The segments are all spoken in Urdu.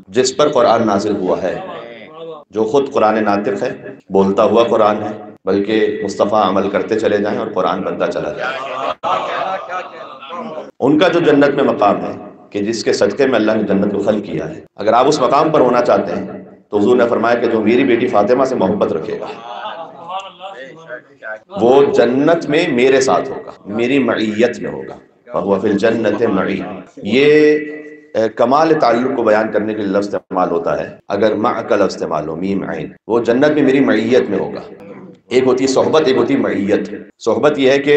جس پر قرآن نازل ہوا ہے، جو خود قرآن ناطق ہے، بولتا ہوا قرآن ہے، بلکہ مصطفیٰ عمل کرتے چلے جائیں اور قرآن بنتا چلا جائے۔ ان کا جو جنت میں مقام ہے کہ جس کے صدقے میں اللہ نے جنت کو خلق کیا ہے، اگر آپ اس مقام پر ہونا چاہتے ہیں تو حضور نے فرمایا کہ جو میری بیٹی فاطمہ سے محبت رکھے گا وہ جنت میں میرے ساتھ ہوگا، میری معیت میں ہوگا، وَهُوَ فِي الْجَنَّةِ مَعِي۔ یہ کمال تعلق کو بیان کرنے کے لیے لفظ استعمال ہوتا ہے۔ اگر مع کا لفظ استعمال ہو، میم عین، وہ جنت میں میری معیت میں ہوگا۔ ایک ہوتی ہے صحبت، ایک ہوتی ہے معیت۔ صحبت یہ ہے کہ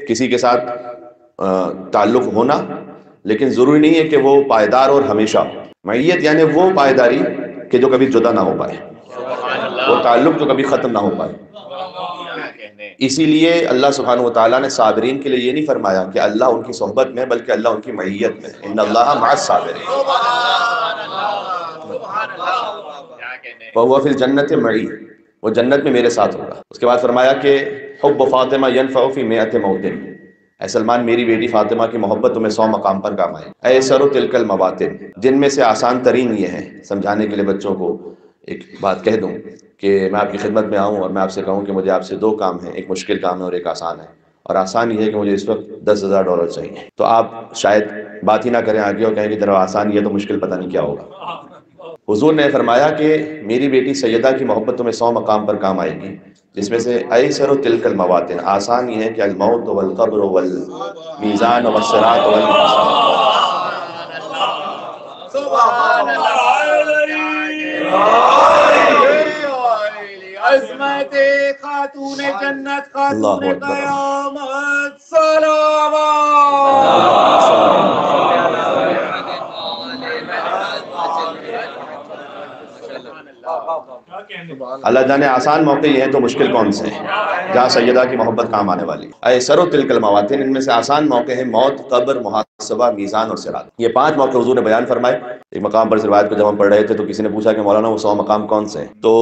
کسی کے ساتھ تعلق ہونا، لیکن ضروری نہیں ہے کہ وہ پائیدار اور ہمیشہ ہو۔ معیت یعنی وہ پائیداری کہ جو کبھی جدا نہ ہو پائے، وہ تعلق جو کبھی ختم نہ ہو پائے۔ اسی لیے اللہ سبحانہ وتعالیٰ نے صابرین کے لیے یہ نہیں فرمایا کہ اللہ ان کی صحبت میں، بلکہ اللہ ان کی معیت میں، ان اللہ مع الصابرین، وَهُوَ فِي الْجَنَّةِ مَعِي، وہ جنت میں میرے ساتھ ہوگا۔ اس کے بعد فرمایا کہ حب فاطمہ ينفع فی مئۃ موطن، اے سلمان میری بیٹی فاطمہ کی محبت تمہیں 100 مقام پر کام آئے۔ ایسر تلک المواطن، جن میں سے آسان ترین یہ ہیں۔ سمجھانے کے لیے بچوں کو ایک بات کہہ دوں کہ میں آپ کی خدمت میں آؤں اور میں آپ سے کہوں کہ مجھے آپ سے 2 کام ہیں، ایک مشکل کام ہے اور ایک آسان ہے، اور آسان یہ ہے کہ مجھے اس وقت $10,000 چاہیے، تو آپ شاید بات ہی نہ کریں آگے اور کہیں کہ ذرا آسان یہ تو مشکل پتہ نہیں کیا ہوگا۔ حضور نے فرمایا کہ میری بیٹی سیدہ کی محبت تمہیں 100 مقام پر کام آئے گی، جس میں سے ایسر تلک المواطن، آسان یہ ہے کہ الموت والقبر والمیزان والصراط والحساب۔ عظمت خاتون جنت، خاتون قیامت، سلام۔ اللہ جانے آسان موقع یہ ہیں تو مشکل کون سے ہیں جہاں سیدہ کی محبت کام آنے والی۔ ایسر تلک المواطن، ان میں سے آسان موقع ہیں موت، قبر، محاسبہ، میزان اور صراط۔ یہ 5 موقع حضور نے بیان فرمائے۔ ایک مقام پر اس روایت کو جب ہم پڑھ رہے تھے تو کسی نے پوچھا کہ مولانا وہ 100 مقام کون سے ہیں؟ تو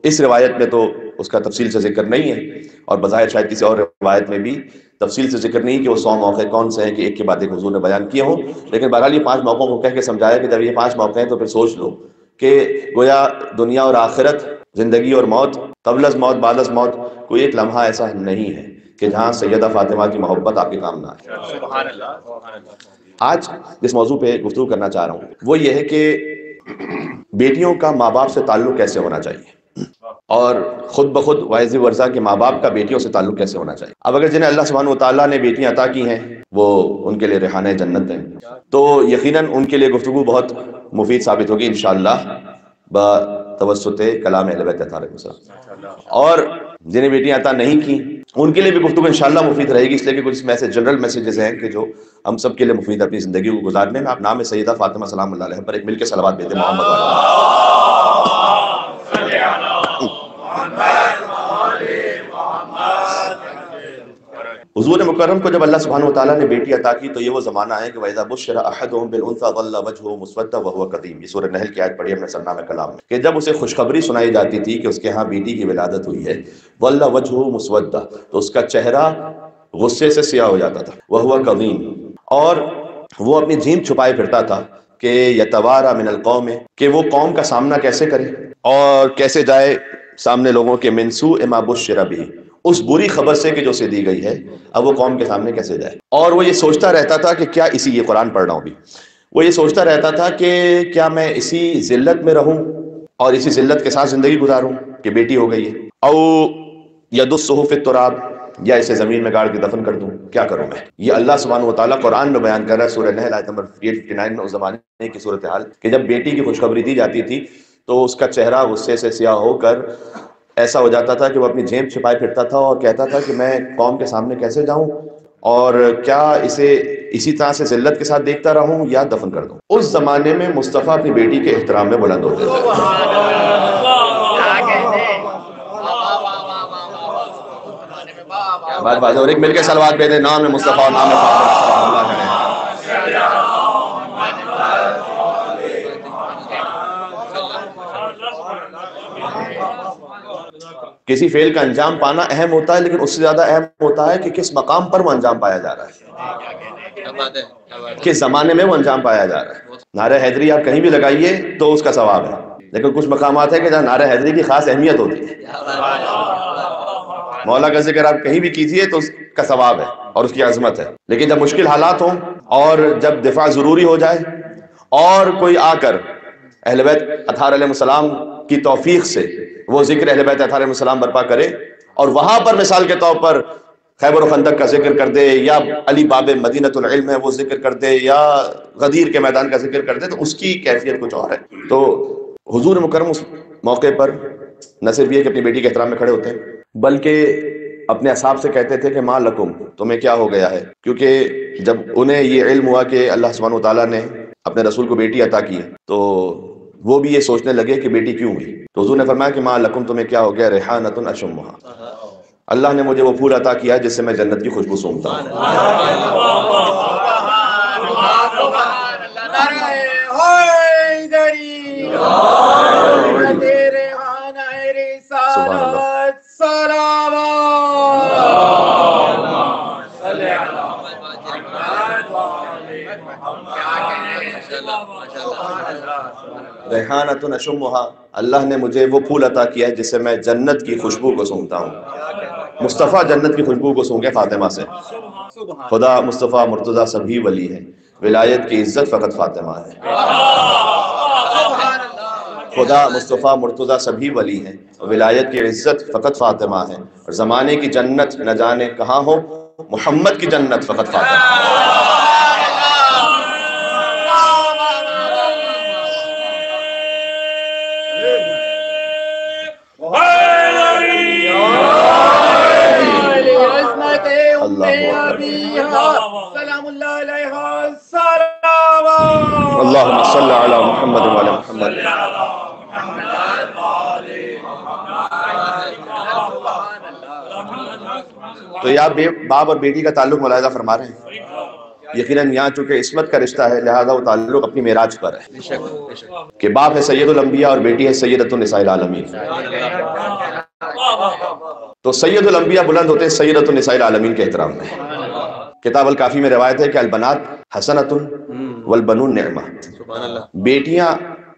اس روایت میں تو اس کا تفصیل سے ذکر نہیں ہے، اور بظاہر شاید کسی اور روایت میں بھی تفصیل سے ذکر نہیں کہ وہ 100 موقع کون سے ہیں کہ ایک کے بعد ایک حضور نے بیان کیے ہوں، لیکن بہرحال یہ 5 موقعوں کو کہہ کے سمجھایا کہ جب یہ 5 موقع ہیں تو پھر سوچ لو کہ گویا دنیا اور آخرت، زندگی اور موت، قبل از موت، بعد از موت، کوئی ایک لمحہ ایسا نہیں ہے کہ جہاں سیدہ فاطمہ کی محبت آپ کے کام نہ آئے۔ آج جس موضوع پہ گفتگو کرنا چاہ رہا ہوں وہ یہ ہے کہ بیٹیوں کا ماں باپ سے تعلق کیسے ہونا چاہیے، اور خود بخود واعظ ورثہ کے ماں باپ کا بیٹیوں سے تعلق کیسے ہونا چاہیے۔ اب اگر جنہیں اللہ سبحانہ وتعالیٰ نے بیٹیاں عطا کی ہیں وہ ان کے لیے ریحانہ جنت ہیں، تو یقیناً ان کے لیے گفتگو بہت مفید ثابت ہوگی انشاءاللہ بتوسط کلام اہل بیت علیہ السلام۔ اور جنہیں بیٹیاں عطا نہیں کی ان کے لیے بھی گفتگو انشاءاللہ مفید رہے گی، اس لیے کہ کچھ میسج جنرل میسیجز ہیں کہ جو ہم سب کے لیے مفید اپنی زندگی کو گزارنے میں۔ آپ نام ہے سیدہ فاطمہ سلام اللہ علیہ پر ایک مل کے صلوات بھیجیں محمد حضور مکرم کو جب اللہ سبحانہ وتعالیٰ نے بیٹی عطا کی تو یہ وہ زمانہ ہے کہ وَإِذَا بُشِّرَ أَحَدُهُم بِالْأُنثىٰ ظَلَّ وَجْهُهُ مُسْوَدًّا وَهُوَ كَظِيمٌ، یہ سورہ نحل کی آیت پڑھی ہم نے سرنامہ کلام میں، کہ جب اسے خوشخبری سنائی جاتی تھی کہ اس کے ہاں بیٹی کی ولادت ہوئی ہے، ظَلَّ وَجْهُهُ مُسْوَدًّا، تو اس کا چہرہ غصے سے سیاہ ہو جاتا تھا، وَهُوَ كَظِيمٌ، اور وہ اپنی جھیم چھپائے پھرتا تھا کہ يَتَوَارَى مِنَ الْقَوْمِ، کہ وہ قوم کا سامنا کیسے کرے اور کیسے جائے سامنے لوگوں کے، مِنْ سُوءِ مَا بُشِّرَ بِهِ، اس بری خبر سے کہ جو اسے دی گئی ہے، اب وہ قوم کے سامنے کیسے جائے۔ اور وہ یہ سوچتا رہتا تھا کہ کیا اسی، یہ قرآن پڑھ رہا ہوں بھی، وہ یہ سوچتا رہتا تھا کہ کیا میں اسی ذلت میں رہوں اور اسی ذلت کے ساتھ زندگی گزاروں کہ بیٹی ہو گئی ہے، او یدسہ فی التراب، یا اسے زمین میں گاڑ کے دفن کر دوں، کیا کروں میں۔ یہ اللہ سبحانہ وتعالیٰ قرآن میں بیان کر رہا ہے سورہ نحل آیت نمبر 59 میں، اس زمانے کی صورتحال کہ جب بیٹی کی خوشخبری دی جاتی تھی تو اس کا چہرہ غصے سے سیاہ ہو کر ایسا ہو جاتا تھا کہ وہ اپنی جیب چھپائے پھرتا تھا اور کہتا تھا کہ میں قوم کے سامنے کیسے جاؤں، اور کیا اسے اسی طرح سے ذلت کے ساتھ دیکھتا رہوں یا دفن کر دوں۔ اس زمانے میں مصطفیٰ اپنی بیٹی کے احترام میں بلند ہوتے تھے۔ بات بات اور ایک مل کے صلوات بھیجیں، نام مصطفیٰ، نام فاطمہ۔ کسی فعل کا انجام پانا اہم ہوتا ہے، لیکن اس سے زیادہ اہم ہوتا ہے کہ کس مقام پر وہ انجام پایا جا رہا ہے، کس زمانے میں وہ انجام پایا جا رہا ہے۔ نعرہ حیدری آپ کہیں بھی لگائیے تو اس کا ثواب ہے، لیکن کچھ مقامات ہیں کہ جہاں نعرہ حیدری کی خاص اہمیت ہوتی ہے۔ مولا کا ذکر آپ کہیں بھی کیجئے تو اس کا ثواب ہے اور اس کی عظمت ہے، لیکن جب مشکل حالات ہوں اور جب دفاع ضروری ہو جائے اور کوئی آ کر اہل بیت اطہار علیہ السلام کی توفیق سے وہ ذکر اہل بیت اطہار علیہ السلام برپا کرے اور وہاں پر مثال کے طور پر خیبر و خندق کا ذکر کر دے، یا علی باب مدینۃ العلم ہے وہ ذکر کر دے، یا غدیر کے میدان کا ذکر کر دے، تو اس کی کیفیت کچھ اور ہے۔ تو حضور مکرم اس موقع پر نہ صرف یہ کہ اپنی بیٹی کے احترام میں کھڑے ہوتے ہیں، بلکہ اپنے اصحاب سے کہتے تھے کہ ما لکم، تمہیں کیا ہو گیا ہے، کیونکہ جب انہیں یہ علم ہوا کہ اللہ سبحانہ وتعالیٰ نے اپنے رسول کو بیٹی عطا کی تو وہ بھی یہ سوچنے لگے کہ بیٹی کیوں ہوئی۔ تو حضور نے فرمایا کہ ما لکم، تمہیں کیا ہو گیا، ریحانۃ اشمھا، اللہ نے مجھے وہ پھول عطا کیا جس سے میں جنت کی خوشبو سونگھتا ہوں۔ ریحانۃ اشمھا، اللہ نے مجھے وہ پھول عطا کیا ہے جس سے میں جنت کی خوشبو کو سونگھتا ہوں۔ مصطفیٰ جنت کی خوشبو کو سونگے فاطمہ سے۔ خدا مصطفیٰ مرتضیٰ سبھی ولی ہیں، ولایت کی عزت فقط فاطمہ ہے۔ خدا مصطفیٰ مرتضیٰ سبھی ولی ہیں، ولایت کی عزت فقط فاطمہ ہے، اور زمانے کی جنت نہ جانے کہاں ہو، محمد کی جنت فقط فاطمہ ہے۔ اللہم صلی علی محمد وعلی محمد۔ تو یہ آپ باپ اور بیٹی کا تعلق ملاحظہ فرما رہے ہیں۔ یقیناً یہاں چونکہ عصمت کا رشتہ ہے، لہذا وہ تعلق اپنی معراج پر ہے کہ باپ ہے سید الانبیاء اور بیٹی ہے سیدۃ النساء العالمین۔ تو سید الانبیاء بلند ہوتے ہیں سیدۃ النساء العالمین کے احترام میں۔ کتاب الکافی میں روایت ہے کہ البنات حسنۃ والبنون نعمہ، بیٹیاں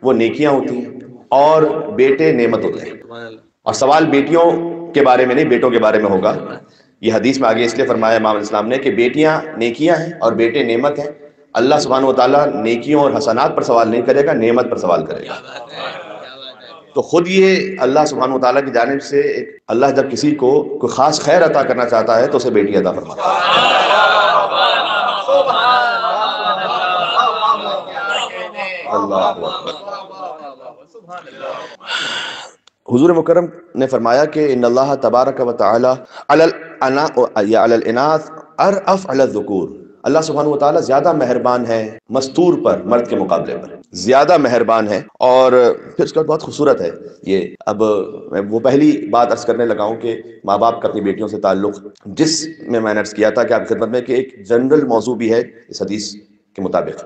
وہ نیکیاں ہوتی ہیں اور بیٹے نعمت ہوتے ہیں۔ اور سوال بیٹیوں کے بارے میں نہیں، بیٹوں کے بارے میں ہوگا۔ یہ حدیث میں آگے اس لیے فرمایا امام اسلام نے کہ بیٹیاں نیکیاں ہیں اور بیٹے نعمت ہیں۔ اللہ سبحانہ وتعالیٰ نیکیوں اور حسنات پر سوال نہیں کرے گا، نعمت پر سوال کرے گا۔ تو خود یہ اللہ سبحانہ وتعالیٰ کی جانب سے اللہ جب کسی کو کوئی خاص خیر عطا کرنا چاہتا ہے تو اسے بیٹی عطا فرماتا ہے۔ اللہ حضور مکرم نے فرمایا کہ ان اللہ تبارک و تعالی علی الاناث ارأف علی الذکور، اللہ سبحانہ و تعالی زیادہ مہربان ہے مستور پر، مرد کے مقابلے پر زیادہ مہربان ہے۔ اور پھر اس کا بہت خوبصورت ہے یہ، اب میں وہ پہلی بات عرض کرنے لگا ہوں کہ ماں باپ کا اپنی بیٹیوں سے تعلق، جس میں نے عرض کیا تھا کہ آپ کی خدمت میں کہ ایک جنرل موضوع بھی ہے اس حدیث کے مطابق،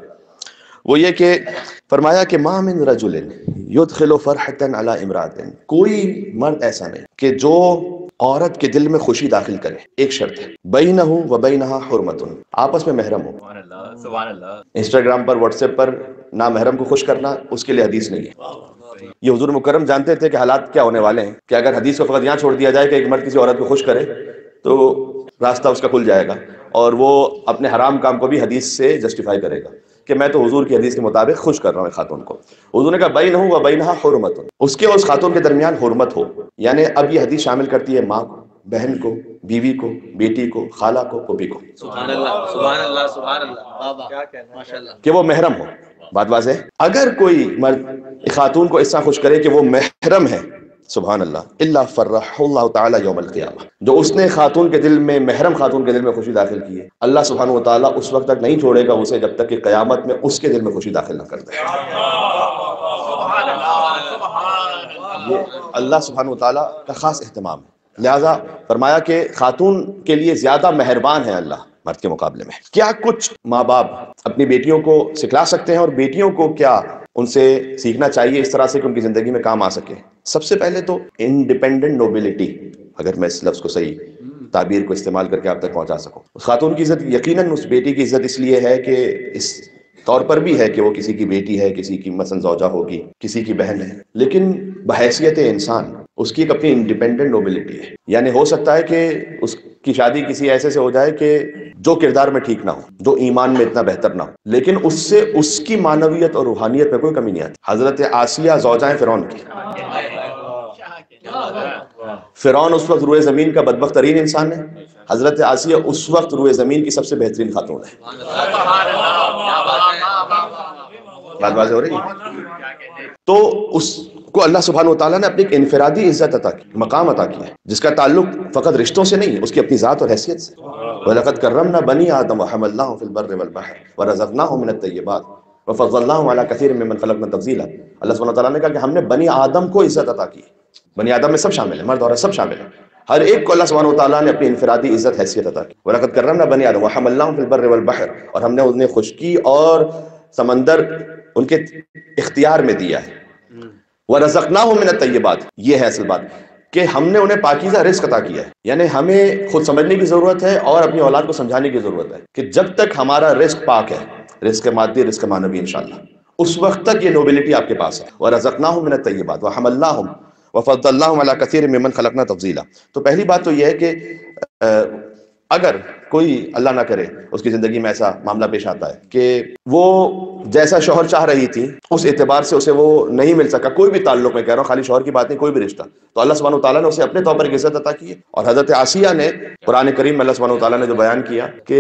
وہ یہ کہ فرمایا کہ ما من رجل یدخل فرحۃ علی امرأۃ، کوئی مرد ایسا نہیں کہ جو عورت کے دل میں خوشی داخل کرے، ایک شرط ہے، بینہ و بینہا حرمۃ، آپس میں محرم ہو۔ سبحان اللہ۔ انسٹاگرام پر، واٹس ایپ پر نامحرم کو خوش کرنا اس کے لیے حدیث نہیں ہے۔ یہ حضور مکرم جانتے تھے کہ حالات کیا ہونے والے ہیں، کہ اگر حدیث کو فقط یہاں چھوڑ دیا جائے کہ ایک مرد کسی عورت کو خوش کرے تو راستہ اس کا کھل جائے گا اور وہ اپنے حرام کام کو بھی حدیث سے جسٹیفائی کرے گا کہ میں تو حضور کی حدیث کے مطابق خوش کر رہا ہوں خاتون کو۔ حضور نے کہا بینہ و بینہا حرمۃ، اس کے اور اس خاتون کے درمیان حرمت ہو، یعنی اب یہ حدیث شامل کرتی ہے ماں کو، بہن کو، بیوی کو، بیٹی کو، خالہ کو، پھوپھی کو، سبحان اللہ سبحان اللہ سبحان اللہ، کیا کہنا، ماشاءاللہ، کہ وہ محرم ہو۔ بات واضح ہے؟ اگر کوئی مرد ایک خاتون کو اس طرح خوش کرے کہ وہ محرم ہے، سبحان اللہ، الا فرح اللہ تعالی یوم القیامہ، جو اس نے خاتون کے دل میں، محرم خاتون کے دل میں خوشی داخل کی ہے، اللہ سبحانہ و تعالیٰ اس وقت تک نہیں چھوڑے گا اسے جب تک کہ قیامت میں اس کے دل میں خوشی داخل نہ کر دے۔ یہ اللہ سبحانہ و تعالیٰ کا خاص اہتمام ہے، لہذا فرمایا کہ خاتون کے لیے زیادہ مہربان ہے اللہ مرد کے مقابلے میں۔ کیا کچھ ماں باپ اپنی بیٹیوں کو سکھلا سکتے ہیں اور بیٹیوں کو کیا ان سے سیکھنا چاہیے اس طرح سے کہ ان کی زندگی میں کام آ سکے۔ سب سے پہلے تو انڈیپینڈنٹ نوبلٹی، اگر میں اس لفظ کو صحیح تعبیر کو استعمال کر کے آپ تک پہنچا سکوں، اس خاتون کی عزت یقیناً اس بیٹی کی عزت اس لیے ہے کہ اس طور پر بھی ہے کہ وہ کسی کی بیٹی ہے، کسی کی مثلا زوجہ ہوگی، کسی کی بہن ہے، لیکن بحیثیت انسان اس کی ایک اپنی انڈیپینڈنٹ نوبلٹی ہے۔ یعنی ہو سکتا ہے کہ اس کی شادی کسی ایسے سے ہو جائے کہ جو کردار میں ٹھیک نہ ہو، جو ایمان میں اتنا بہتر نہ ہو، لیکن اس سے اس کی معنویت اور روحانیت میں کوئی کمی نہیں آتی۔ حضرت آسیہ زوجہ فرعون کی، فرعون اس وقت روئے زمین کا بدبخت ترین انسان ہے، حضرت آسیہ اس وقت روئے زمین کی سب سے بہترین خاتون ہے۔ بات واضح ہو رہی ہے؟ تو اس کو اللہ سبحانہ وتعالیٰ نے اپنی ایک انفرادی عزت عطا کی، مقام عطا کیا ہے، جس کا تعلق فقط رشتوں سے نہیں ہے، اس کی اپنی ذات اور حیثیت سے۔ وَلَقَدْ كَرَّمْنَا بَنِي آدَمَ وَحَمَلْنَاهُمْ فِي الْبَرِّ وَالْبَحْرِ وَرَزَقْنَاهُمْ مِنَ الطَّيِّبَاتِ وَفَضَّلْنَاهُمْ عَلَىٰ كَثِيرٍ مِّمَّنْ خَلَقْنَا تَفْضِيلًا۔ اللہ سبحانہ وتعالیٰ نے کہا کہ ہم نے بنی آدم کو عزت عطا کی۔ بنی آدم میں سب شامل ہیں، مرد عورت سب شامل ہیں، ہر ایک کو اللہ سبحانہ وتعالیٰ نے اپنی انفرادی عزت حیثیت عطا کی۔ وَلَقَدْ كَرَّمْنَا بَنِي آدَمَ وَحَمَلْنَاهُمْ فِي الْبَرِّ وَالْبَحْرِ، اور ہم نے انہیں خشکی اور سمندر ان کے اختیار میں دیا ہے۔ وَرَزَقْنَاهُمْ مِنَ الطَّيِّبَاتِ، یہ ہے اصل بات کہ ہم نے انہیں پاکیزہ رزق عطا کیا ہے۔ یعنی ہمیں خود سمجھنے کی ضرورت ہے اور اپنی اولاد کو سمجھانے کی ضرورت ہے کہ جب تک ہمارا رزق پاک ہے، رزق مادی رزق معنوی انشاءاللہ، اس وقت تک یہ نوبلٹی آپ کے پاس ہے۔ وَرَزَقْنَاهُمْ مِنَ الطَّيِّبَاتِ وَحَمَلْنَاهُمْ وَفَضَّلْنَاهُمْ عَلَىٰ كَثِيرٍ مِّمَّنْ خَلَقْنَا تَفْضِيلًا۔ تو پہلی بات تو یہ ہے کہ اگر کوئی اللہ نہ کرے اس کی زندگی میں ایسا معاملہ پیش آتا ہے کہ وہ جیسا شوہر چاہ رہی تھی اس اعتبار سے اسے وہ نہیں مل سکا، کوئی بھی تعلق میں کہہ رہا ہوں، خالی شوہر کی بات نہیں، کوئی بھی رشتہ، تو اللہ سبحانہ وتعالیٰ نے اسے اپنے طور پر ایک عزت عطا کی ہے۔ اور حضرت آسیہ نے قرآن کریم میں اللہ سبحانہ وتعالیٰ نے جو بیان کیا کہ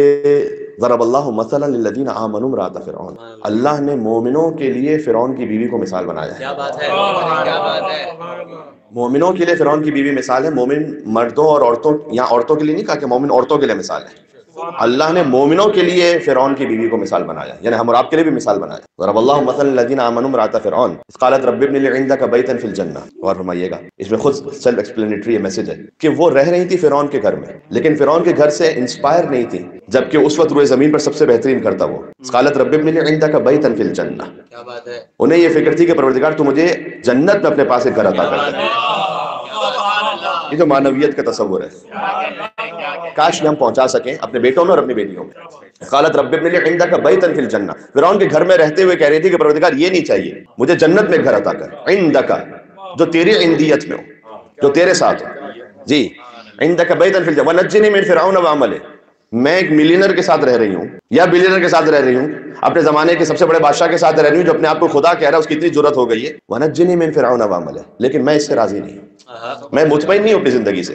ضرب اللہ مثلا للذین آمنوا امرأۃ فرعون، اللہ نے مومنوں کے لیے فرعون کی بیوی کو مثال بنایا ہے۔ کیا بات ہے، کیا بات ہے۔ مومنوں کے لیے فرعون کی بیوی مثال ہے، مومن مردوں اور عورتوں، یہاں عورتوں کے لیے نہیں کہا کہ مومن عورتوں کے لیے مثال ہے، اللہ نے مومنوں کے لیے فرعون کی بیوی کو مثال بنایا، یعنی ہم اور آپ کے لیے بھی مثال بنایا۔ ضرب اللہ مثلا الذین آمنوا امرأۃ فرعون اذ قالت رب ابن لی عندک بیتا فی الجنہ۔ اور فرمائیے گا اس میں خود سیلف ایکسپلینیٹری میسج ہے کہ وہ رہ رہی تھی فرعون کے گھر میں، لیکن فرعون کے گھر سے انسپائر نہیں تھی، جبکہ اس وقت روئے زمین پر سب سے بہترین گھر تھا وہ۔ اذ قالت رب ابن لی عندک بیتا فی الجنہ، کیا بات ہے۔ انہیں یہ فکر تھی کہ پروردگار تو مجھے جنت میں اپنے پاس ایک گھر عطا کر دے۔ یہ جو معنویت کا تصور ہے، کاش ہم پہنچا سکیں اپنے بیٹوں میں اور اپنی بیٹیوں میں۔ قالت رب ابن لی عندک بیتا فی الجنہ، فرعون کے گھر میں رہتے ہوئے کہہ رہی تھی کہ پروردگار یہ نہیں چاہیے، مجھے جنت میں ایک گھر عطا کر، عندک، جو تیری عندیت میں ہو، جو تیرے ساتھ ہو، جی عندک بیتا فی الجنہ ونجنی من فرعون وعملہ، میں ایک ملینر کے ساتھ رہ رہی ہوں یا بلینر کے ساتھ رہ رہی ہوں، اپنے زمانے کے سب سے بڑے بادشاہ کے ساتھ رہ رہی ہوں جو اپنے آپ کو خدا کہہ رہا ہے، اس کی اتنی جرت ہو گئی ہے، ونجنی من فرعون وعملہ، لیکن میں اس سے راضی نہیں ہوں، میں مطمئن نہیں ہوں اپنی زندگی سے۔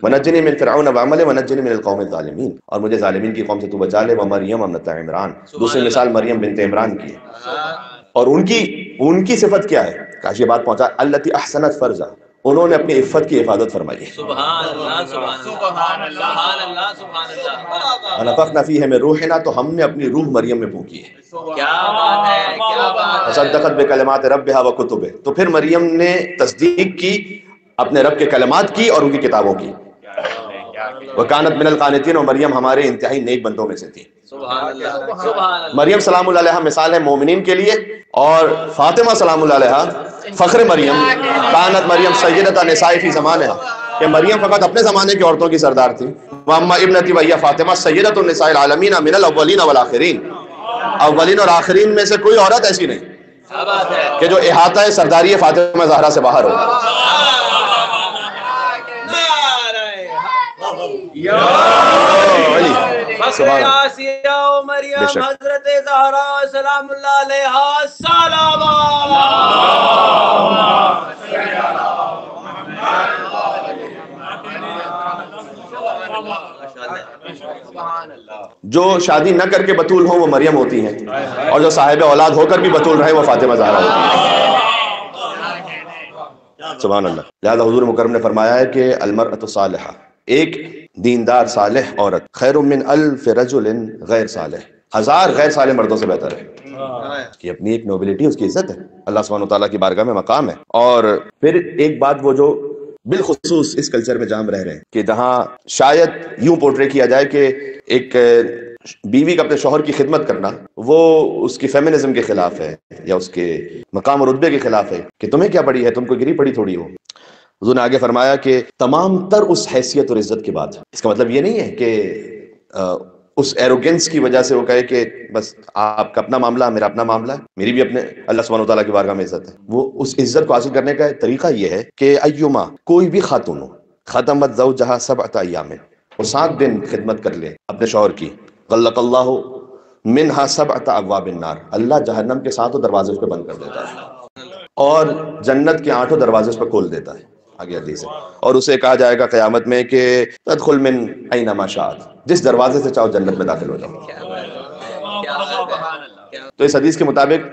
ونجنی من فرعون وعملہ ونجنی من القوم الظالمین، اور مجھے ظالمین کی قوم سے تو بچا لے، ومریم ابنۃ عمران، دوسری مثال مریم بنت عمران کی ہے، اور ان کی صفت کیا ہے، کاش یہ بات پہنچا، التی احسنت فرجہ، انہوں نے اپنی عفت کی حفاظت فرمائی ہے۔ سبحان اللہ، سبحان اللہ، سبحان اللہ، سبحان اللہ۔ ونفخنا فیہ من روحنا، تو ہم نے اپنی روح مریم میں پھونکی ہے۔ کیا بات ہے، کیا بات ہے۔ فصدقت بکلمات ربہا وکتبہ، تو پھر مریم نے تصدیق کی اپنے رب کے کلمات کی اور ان کی کتابوں کی۔ وکانت من القانتین، اور مریم ہمارے انتہائی نیک بندوں میں سے تھی۔ سبحان اللہ، سبحان اللہ۔ مریم سلام اللہ علیہا مثال ہے مومنین کے لیے، اور فاطمہ سلام اللہ علیہا فخر مریم، کانت مریم سیدۃ نساء فی زمانہا، کہ مریم فقط اپنے زمانے کی عورتوں کی سردار تھی۔ واما ابنتی وہی فاطمہ سیدۃ النساء العالمین من الاولین والآخرین، اولین اور آخرین میں سے کوئی عورت ایسی نہیں کیا بات ہے۔ کہ جو احاطہ سرداری فاطمہ زہرا سے باہر ہو۔ فخر آسیہ و مریم حضرت زہرا سلام اللہ علیہا، سلام جو شادی نہ کر کے بطول ہوں وہ مریم ہوتی ہیں، اور جو صاحب اولاد ہو کر بھی بطول رہے وہ فاطمہ زہرا ہوتی ہیں۔ سبحان اللہ۔ لہذا حضور مکرم نے فرمایا ہے کہ المرأة الصالحہ، ایک دیندار صالح عورت، خیر من الف رجل غیر صالح، 1000 غیر صالح مردوں سے بہتر ہے۔ یہ اپنی ایک نوبلٹی، اس کی عزت ہے، اللہ سبحانہ وتعالیٰ کی بارگاہ میں مقام ہے۔ اور پھر ایک بات وہ جو بالخصوص اس کلچر میں جام رہ رہے ہیں کہ جہاں شاید یوں پورٹری کیا جائے کہ ایک بیوی کا اپنے شوہر کی خدمت کرنا وہ اس کی فیمنزم کے خلاف ہے یا اس کے مقام اور رتبے کے خلاف ہے کہ تمہیں کیا پڑی ہے، تم کو گری پڑی تھوڑی ہو۔ حضور نے آگے فرمایا کہ تمام تر اس حیثیت اور عزت کے بعد، اس کا مطلب یہ نہیں ہے کہ اس ایروگنس کی وجہ سے وہ کہے کہ بس آپ کا اپنا معاملہ میرا اپنا معاملہ ہے، میری بھی اپنے اللہ سبحانہ و تعالیٰ کی بارگاہ میں عزت ہے۔ وہ اس عزت کو حاصل کرنے کا طریقہ یہ ہے کہ ایما کوئی بھی خاتون ہو ختمت زوجہا 7 ایام، وہ 7 دن خدمت کر لے اپنے شوہر کی، غلق اللہ منہا 7 ابواب النار، اللہ جہنم کے 7 دروازے اس پہ بند کر دیتا ہے اور جنت کے 8 دروازے اس پہ کھول دیتا ہے۔ آگے حدیث ہے، اور اسے کہا جائے گا قیامت میں کہ تدخل من اینما شاءت، جس دروازے سے چاہو جنت میں داخل ہو جاؤ۔ تو اس حدیث کے مطابق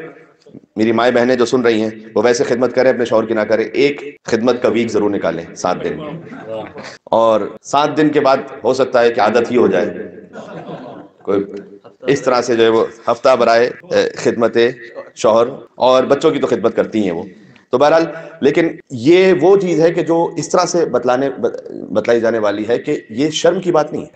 میری مائیں بہنیں جو سن رہی ہیں وہ ویسے خدمت کریں، اپنے شوہر کی نہ کریں، ایک خدمت کا ویک ضرور نکالیں 7 دن، اور 7 دن کے بعد ہو سکتا ہے کہ عادت ہی ہو جائے، کوئی اس طرح سے جو ہے وہ ہفتہ برائے خدمت شوہر، اور بچوں کی تو خدمت کرتی ہیں وہ تو بہرحال، لیکن یہ وہ چیز ہے کہ جو اس طرح سے بتلائی جانے والی ہے کہ یہ شرم کی بات نہیں ہے۔